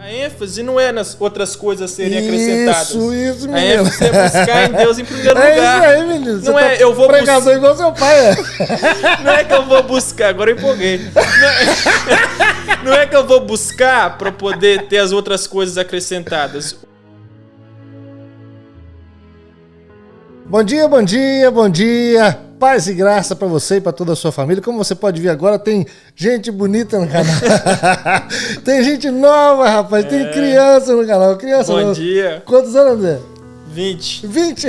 A ênfase não é nas outras coisas serem acrescentadas. Isso, menino. A ênfase é buscar em Deus em primeiro lugar. É isso aí, menino. Não é, eu vou pregador igual seu pai. Não é que eu vou buscar, agora eu empolguei. Não é que eu vou buscar para poder ter as outras coisas acrescentadas. Bom dia, bom dia, bom dia. Paz e graça pra você e pra toda a sua família. Como você pode ver agora, tem gente bonita no canal. Tem gente nova, rapaz. Tem criança no canal. Criança Bom nova. dia. Quantos anos, André? 20. 20?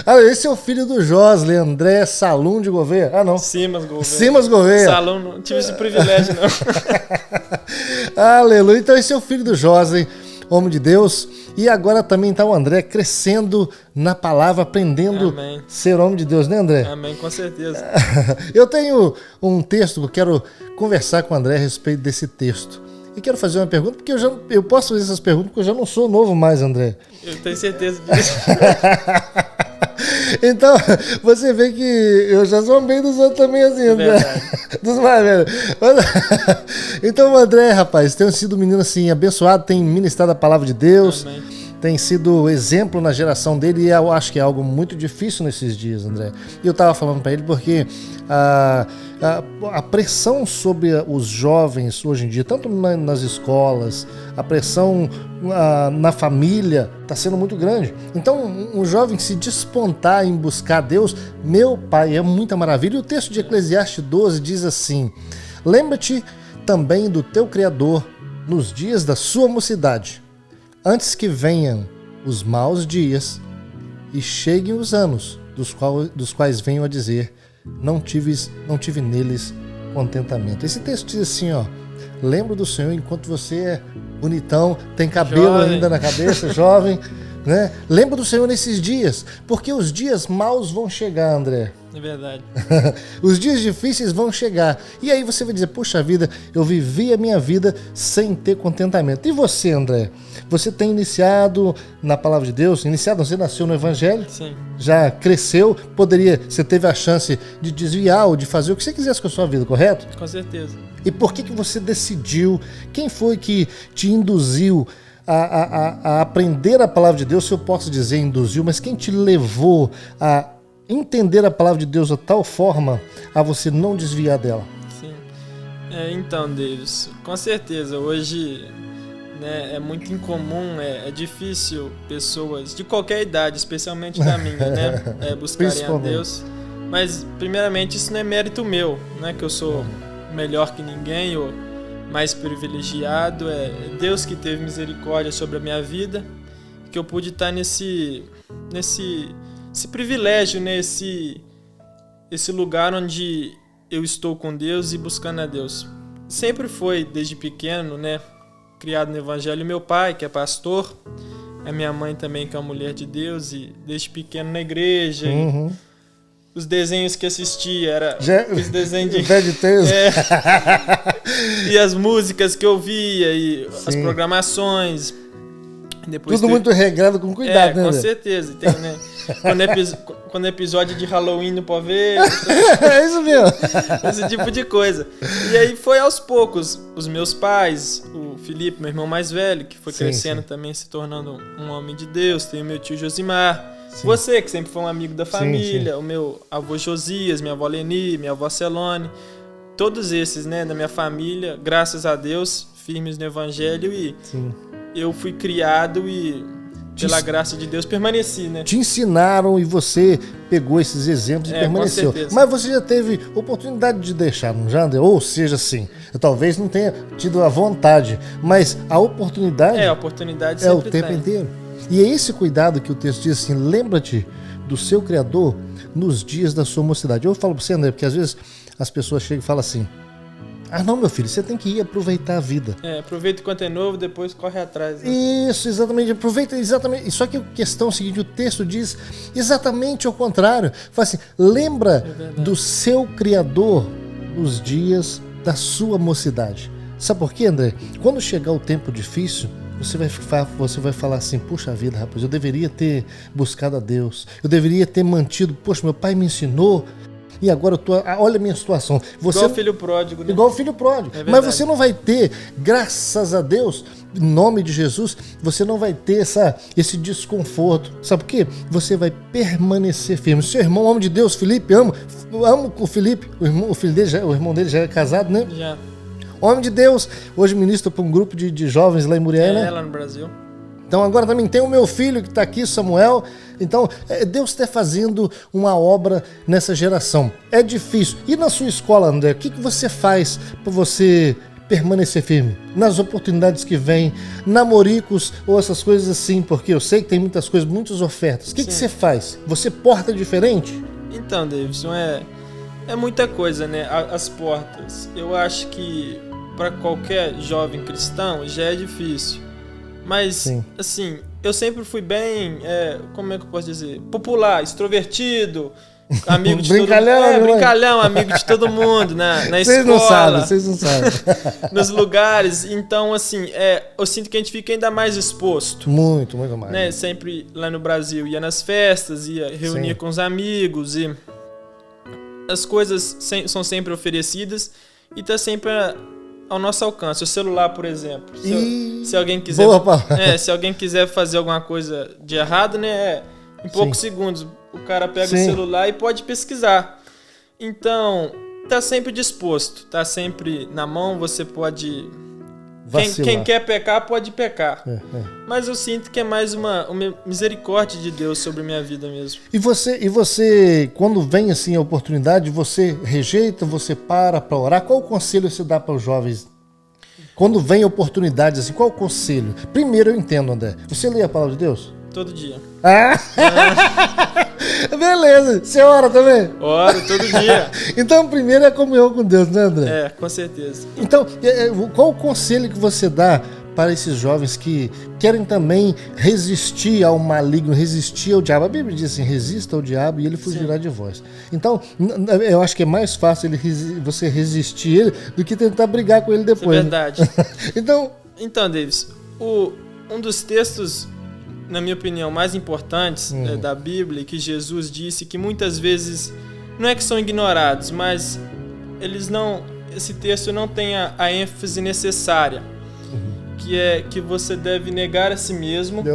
Olha, esse é o filho do Josley, André Salum de Gouveia. Ah, não. Simas Gouveia. Simas Gouveia. Salão, não tive esse privilégio, não. Aleluia. Então esse é o filho do Josley, homem de Deus. E agora também está o André crescendo na palavra, aprendendo a ser homem de Deus, né, André? Amém, com certeza. Eu tenho um texto que eu quero conversar com o André a respeito desse texto. E quero fazer uma pergunta, porque eu posso fazer essas perguntas porque eu já não sou novo mais, André. Eu tenho certeza disso. Então, você vê que eu já zombei dos outros também, assim, André. Dos mais velhos. Então, o André, rapaz, tem sido um menino assim, abençoado, tem ministrado a palavra de Deus. Amém. Tem sido exemplo na geração dele e eu acho que é algo muito difícil nesses dias, André. E eu estava falando para ele porque a pressão sobre os jovens hoje em dia, tanto nas escolas, a pressão na família está sendo muito grande. Então, um jovem se despontar em buscar Deus, meu pai, é muita maravilha. E o texto de Eclesiastes 12 diz assim: lembra-te também do teu Criador nos dias da sua mocidade, antes que venham os maus dias e cheguem os anos, dos quais venham a dizer, não tive neles contentamento. Esse texto diz assim, ó: lembra do Senhor enquanto você é bonitão, tem cabelo jovem ainda na cabeça, jovem, né? Lembra do Senhor nesses dias, porque os dias maus vão chegar, André. É verdade. Os dias difíceis vão chegar. E aí você vai dizer, puxa vida, eu vivi a minha vida sem ter contentamento. E você, André? Você tem iniciado na palavra de Deus? Você nasceu no Evangelho? Sim. Já cresceu? Você teve a chance de desviar ou de fazer o que você quisesse com a sua vida, correto? Com certeza. E por que você decidiu? Quem foi que te induziu a aprender a palavra de Deus? Se eu posso dizer induziu, mas quem te levou a entender a palavra de Deus de tal forma a você não desviar dela? Sim. Então, Davis, com certeza, hoje, né, é muito incomum, é difícil pessoas de qualquer idade, especialmente da minha, né, buscarem a Deus. Mas, primeiramente, isso não é mérito meu, não é que eu sou melhor que ninguém ou mais privilegiado, é Deus que teve misericórdia sobre a minha vida, que eu pude estar nesse privilégio, né? Esse lugar onde eu estou com Deus e buscando a Deus. Sempre foi, desde pequeno, né? Criado no Evangelho. Meu pai, que é pastor, a minha mãe também, que é uma mulher de Deus, e desde pequeno na igreja. Uhum. Os desenhos que assistia era os desenhos de... E as músicas que eu via, e as programações. Depois tudo muito regrado, com cuidado, né? Com certeza. Tem, né? Quando é episódio de Halloween não pode ver. É isso mesmo. Esse tipo de coisa. E aí foi aos poucos. Os meus pais, o Felipe, meu irmão mais velho, que foi crescendo também, se tornando um homem de Deus. Tem o meu tio Josimar. Sim. Você, que sempre foi um amigo da família. O meu avô Josias, minha avó Leni, minha avó Celone. Todos esses, né, da minha família, graças a Deus, firmes no Evangelho. E eu fui criado e, pela graça de Deus, permaneci, né? Te ensinaram e você pegou esses exemplos e permaneceu. Mas você já teve oportunidade de deixar, não já, André? Ou seja, assim, talvez não tenha tido a vontade, mas a oportunidade... a oportunidade sempre o tempo inteiro. E é esse cuidado que o texto diz assim, lembra-te do seu Criador nos dias da sua mocidade. Eu falo para você, André, porque às vezes as pessoas chegam e falam assim, não, meu filho, você tem que ir aproveitar a vida. Aproveita enquanto é novo, depois corre atrás. Né? Isso, exatamente, aproveita exatamente. Só que a questão é a seguinte, o texto diz exatamente ao contrário. Fala assim, lembra do seu Criador nos dias da sua mocidade. Sabe por quê, André? Quando chegar o tempo difícil, você vai falar assim, puxa vida, rapaz, eu deveria ter buscado a Deus, eu deveria ter mantido, poxa, meu pai me ensinou e agora olha a minha situação. Você, igual o filho pródigo, né? Igual o filho pródigo. Mas você não vai ter, graças a Deus, em nome de Jesus, você não vai ter esse desconforto. Sabe por quê? Você vai permanecer firme. Seu irmão, homem de Deus, Felipe, amo o Felipe, o irmão dele já é casado, né? Já. Homem de Deus, hoje ministra para um grupo de jovens lá em Muriel, né? Lá no Brasil. Então agora também tem o meu filho que está aqui, Samuel. Então Deus está fazendo uma obra nessa geração. É difícil. E na sua escola, André, o que você faz para você permanecer firme? Nas oportunidades que vêm, namoricos ou essas coisas assim, porque eu sei que tem muitas coisas, muitas ofertas. O que você faz? Você porta diferente? Então, Davidson, é muita coisa, né? As portas. Eu acho que para qualquer jovem cristão já é difícil. Mas, sim, assim, eu sempre fui bem, como é que eu posso dizer? Popular, extrovertido, amigo de todo mundo. Brincalhão, amigo de todo mundo, na escola. Vocês não sabem. Nos lugares. Então, assim, eu sinto que a gente fica ainda mais exposto. Muito mais. Né? Sempre lá no Brasil, ia nas festas, ia reunir com os amigos e as coisas são sempre oferecidas e tá sempre ao nosso alcance. O celular, por exemplo. Se alguém quiser, se alguém quiser fazer alguma coisa de errado, né? Em poucos segundos o cara pega o celular e pode pesquisar. Então, tá sempre disposto, tá sempre na mão, você pode... Quem quer pecar, pode pecar. Mas eu sinto que é mais uma misericórdia de Deus sobre a minha vida mesmo. E você, quando vem assim a oportunidade, você rejeita, você para orar? Qual o conselho você dá para os jovens? Quando vem oportunidades assim, qual o conselho? Primeiro eu entendo, André. Você lê a palavra de Deus? Todo dia. Beleza. Você ora também? Oro todo dia. Então, primeiro é comunhão com Deus, né, André? Com certeza. Então, qual o conselho que você dá para esses jovens que querem também resistir ao maligno, resistir ao diabo? A Bíblia diz assim, resista ao diabo e ele fugirá de vós. Então, eu acho que é mais fácil você resistir ele do que tentar brigar com ele depois. Isso é verdade. Então, Davis, um dos textos, na minha opinião, mais importantes da Bíblia, que Jesus disse que muitas vezes não é que são ignorados, mas esse texto não tem a ênfase necessária, que é que você deve negar a si mesmo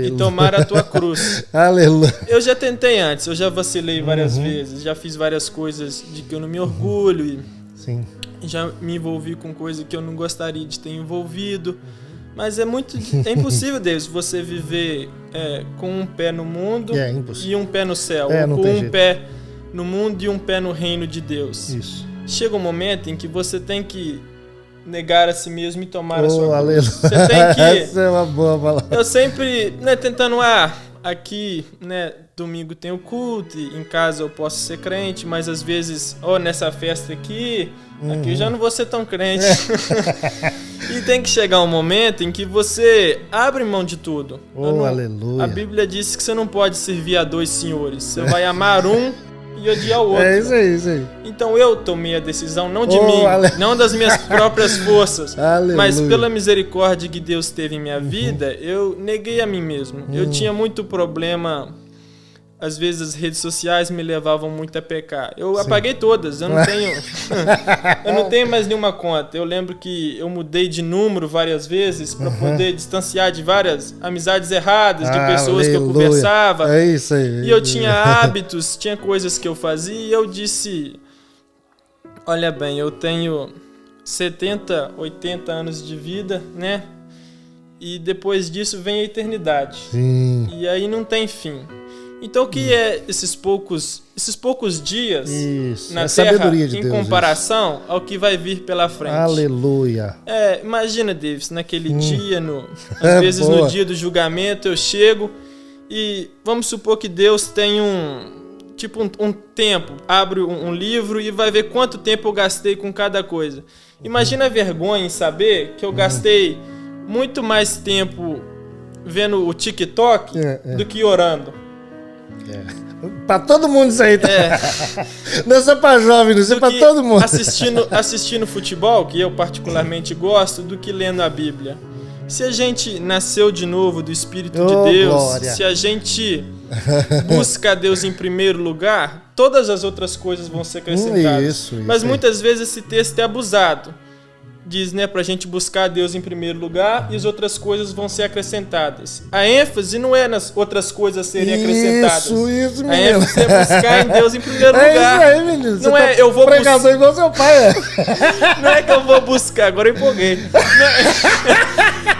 e tomar a tua cruz. Aleluia. Eu já tentei antes, eu já vacilei várias vezes, já fiz várias coisas de que eu não me orgulho e já me envolvi com coisas que eu não gostaria de ter envolvido. Mas é impossível, Deus, você viver com um pé no mundo e um pé no céu. Ou com um pé no mundo e um pé no reino de Deus. Isso. Chega um momento em que você tem que negar a si mesmo e tomar a sua cruz. Você tem que... Essa é uma boa palavra. Eu sempre tentando, aqui, domingo tem o culto, e em casa eu posso ser crente, mas às vezes, nessa festa aqui eu já não vou ser tão crente. E tem que chegar um momento em que você abre mão de tudo. Aleluia. A Bíblia diz que você não pode servir a dois senhores. Você vai amar um e odiar o outro. É isso aí. Então eu tomei a decisão, não de mim, não das minhas próprias forças, mas pela misericórdia que Deus teve em minha vida, eu neguei a mim mesmo. Eu tinha muito problema. Às vezes as redes sociais me levavam muito a pecar. Eu apaguei todas, eu não tenho mais nenhuma conta. Eu lembro que eu mudei de número várias vezes para poder distanciar de várias amizades erradas, de pessoas que eu conversava. É isso aí. E eu tinha hábitos, tinha coisas que eu fazia e eu disse, olha bem, eu tenho 70, 80 anos de vida, né? E depois disso vem a eternidade. Sim. E aí não tem fim. Então o que é esses poucos dias na Terra em comparação ao que vai vir pela frente? Aleluia. Imagina, Davis, naquele dia, às vezes no dia do julgamento, eu chego e vamos supor que Deus tem um tempo, abre um livro e vai ver quanto tempo eu gastei com cada coisa. Imagina a vergonha em saber que eu gastei muito mais tempo vendo o TikTok do que orando. Pra todo mundo isso aí, tá? Não é só pra jovem, não é pra todo mundo. Assistindo futebol, que eu particularmente gosto, do que lendo a Bíblia. Se a gente nasceu de novo do Espírito de Deus, glória. Se a gente busca a Deus em primeiro lugar, todas as outras coisas vão ser acrescentadas. Isso, mas muitas vezes esse texto é abusado. Diz, né, pra gente buscar a Deus em primeiro lugar e as outras coisas vão ser acrescentadas. A ênfase não é nas outras coisas serem acrescentadas. Isso, menino. A ênfase é buscar em Deus em primeiro lugar. É isso aí, menino. Não é, eu vou buscar igual seu pai. Não é que eu vou buscar, agora eu empolguei.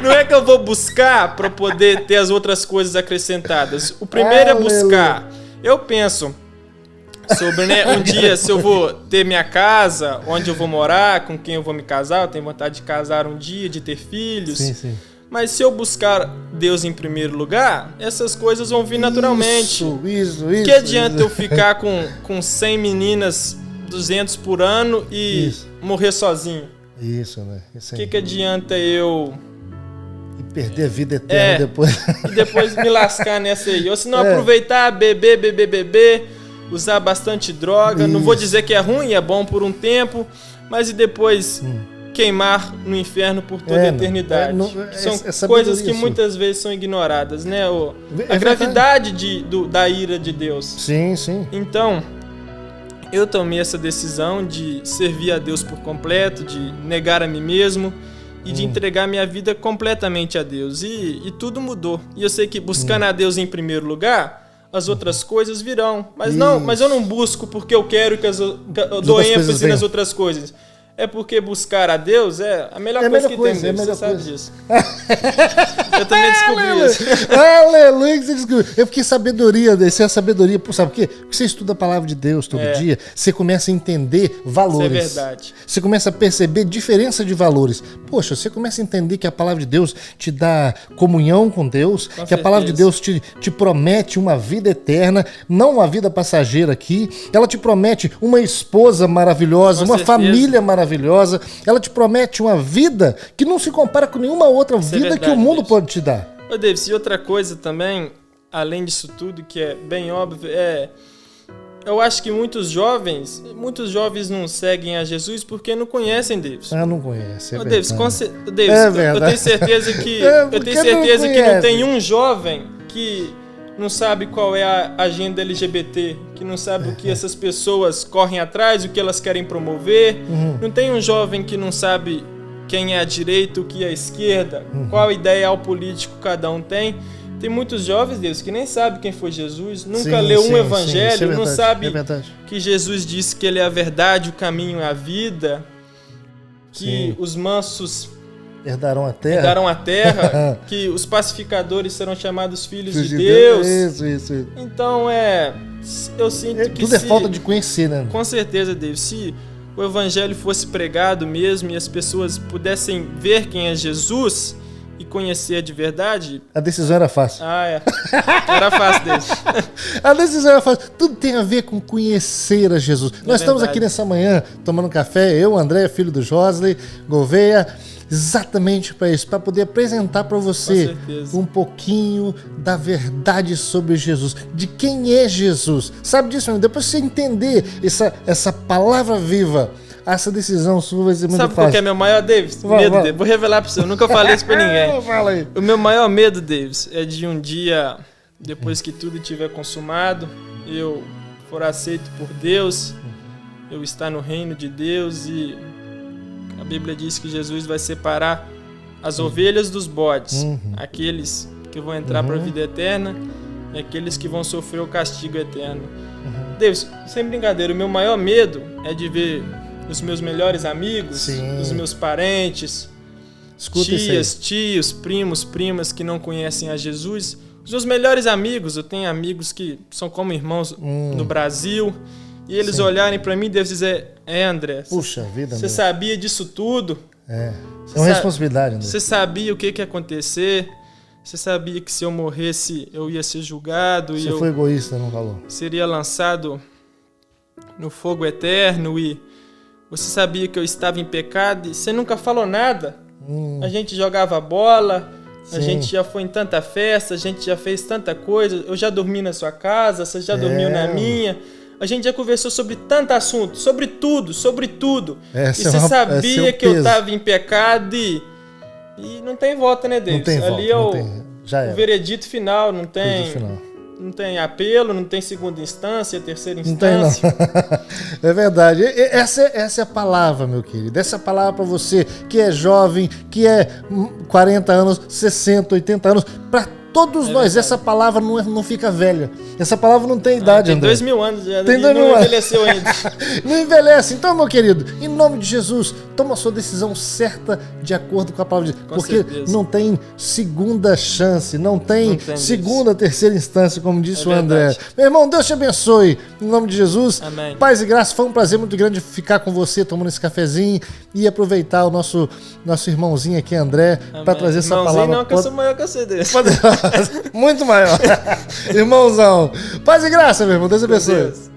Não é que eu vou buscar pra poder ter as outras coisas acrescentadas. O primeiro é buscar. Eu penso sobre, né, um dia se eu vou ter minha casa, onde eu vou morar, com quem eu vou me casar. Eu tenho vontade de casar um dia, de ter filhos. Sim. Mas se eu buscar Deus em primeiro lugar, essas coisas vão vir naturalmente. Isso. Que adianta eu ficar com 100 meninas, 200 por ano e morrer sozinho? Isso, né? O que adianta eu... E perder a vida eterna depois. E depois me lascar nessa aí. Ou se não aproveitar, beber, usar bastante droga. Não vou dizer que é ruim, é bom por um tempo, mas e depois queimar no inferno por toda a eternidade. São coisas que muitas vezes são ignoradas, né? A gravidade da ira de Deus. Sim. Então, eu tomei essa decisão de servir a Deus por completo, de negar a mim mesmo e de entregar minha vida completamente a Deus. E tudo mudou. E eu sei que buscando a Deus em primeiro lugar, as outras coisas virão. Mas eu não busco porque eu quero que eu dou ênfase nas outras coisas. É porque buscar a Deus é a melhor coisa que tem. Você sabe disso. Eu também descobri isso. Aleluia, que você descobriu. Eu fiquei sabedoria, isso é a sabedoria. Sabe por quê? Porque você estuda a palavra de Deus todo dia, você começa a entender valores. Isso é verdade. Você começa a perceber diferença de valores. Poxa, você começa a entender que a palavra de Deus te dá comunhão com Deus, que a palavra de Deus te promete uma vida eterna, não uma vida passageira aqui. Ela te promete uma esposa maravilhosa, uma família maravilhosa. Ela te promete uma vida que não se compara com nenhuma outra vida que o mundo pode te dar. Ô Davis, e outra coisa também, além disso tudo, que é bem óbvio, eu acho que muitos jovens não seguem a Jesus porque não conhecem Deus. Não conhece. Ô Davis, eu tenho certeza que não tem um jovem que não sabe qual é a agenda LGBT, que não sabe o que essas pessoas correm atrás, o que elas querem promover. Não tem um jovem que não sabe quem é a direita, o que é a esquerda, qual ideal político cada um tem. Tem muitos jovens, Deus, que nem sabem quem foi Jesus, nunca leu um evangelho, não sabe que Jesus disse que ele é a verdade, o caminho é a vida, que os mansos herdarão a terra, que os pacificadores serão chamados filhos de Deus. Isso. Então, eu sinto que tudo é falta de conhecer, né? Com certeza, Deus. Se o evangelho fosse pregado mesmo e as pessoas pudessem ver quem é Jesus e conhecer de verdade... A decisão era fácil. Era fácil, Deus. A decisão era fácil. Tudo tem a ver com conhecer a Jesus. Nós estamos aqui nessa manhã tomando café, eu, André, filho do Josley Gouveia, exatamente para isso, para poder apresentar para você um pouquinho da verdade sobre Jesus, de quem é Jesus. Sabe disso, meu? Depois você entender essa palavra viva, essa decisão sua vai ser muito fácil. Sabe qual que é meu maior, Davis? Medo, Davis. Vou revelar para você, eu nunca falei isso para ninguém. Fala aí. O meu maior medo, Davis, é de um dia, depois que tudo estiver consumado, eu for aceito por Deus, eu estar no reino de Deus e a Bíblia diz que Jesus vai separar as ovelhas dos bodes, aqueles que vão entrar para a vida eterna e aqueles que vão sofrer o castigo eterno. Deus, sem brincadeira, o meu maior medo é de ver os meus melhores amigos, os meus parentes, tios, primos, primas que não conhecem a Jesus. Os meus melhores amigos, eu tenho amigos que são como irmãos no Brasil, e eles olharem para mim e devem dizer, André, puxa vida, você sabia disso tudo? É uma responsabilidade, André. Você sabia o que ia acontecer? Você sabia que se eu morresse eu ia ser julgado? Você foi egoísta, não falou? Seria lançado no fogo eterno e você sabia que eu estava em pecado e você nunca falou nada. A gente jogava bola, a gente já foi em tanta festa, a gente já fez tanta coisa, eu já dormi na sua casa, você já dormiu na minha. A gente já conversou sobre tanto assunto, sobre tudo. E você sabia que eu estava em pecado e não tem volta, né, Deus? Não tem ali volta, é o veredito final, não tem. não tem apelo, não tem segunda instância, terceira Não tem, não. instância. É verdade. Essa é a palavra, meu querido. Essa é a palavra para você que é jovem, que é 40 anos, 60, 80 anos, para todos nós. Verdade. Essa palavra não fica velha. Essa palavra não tem idade, Tem André. 2000 anos já, Tem e 2000 não anos. envelheceu ainda. Não envelhece. Então, meu querido, em nome de Jesus, toma a sua decisão certa de acordo com a palavra de Deus. Com Porque certeza. não tem segunda chance, não tem segunda, terceira instância, como disse o André. verdade. Meu irmão, Deus te abençoe. Em nome de Jesus. Amém. Paz e graça. Foi um prazer muito grande ficar com você, tomando esse cafezinho e aproveitar o nosso irmãozinho aqui, André, para trazer essa Irmãozinho palavra. não, que eu sou maior que você desse. Muito maior. Irmãozão. Paz e graça, meu irmão. Deus abençoe. Deus.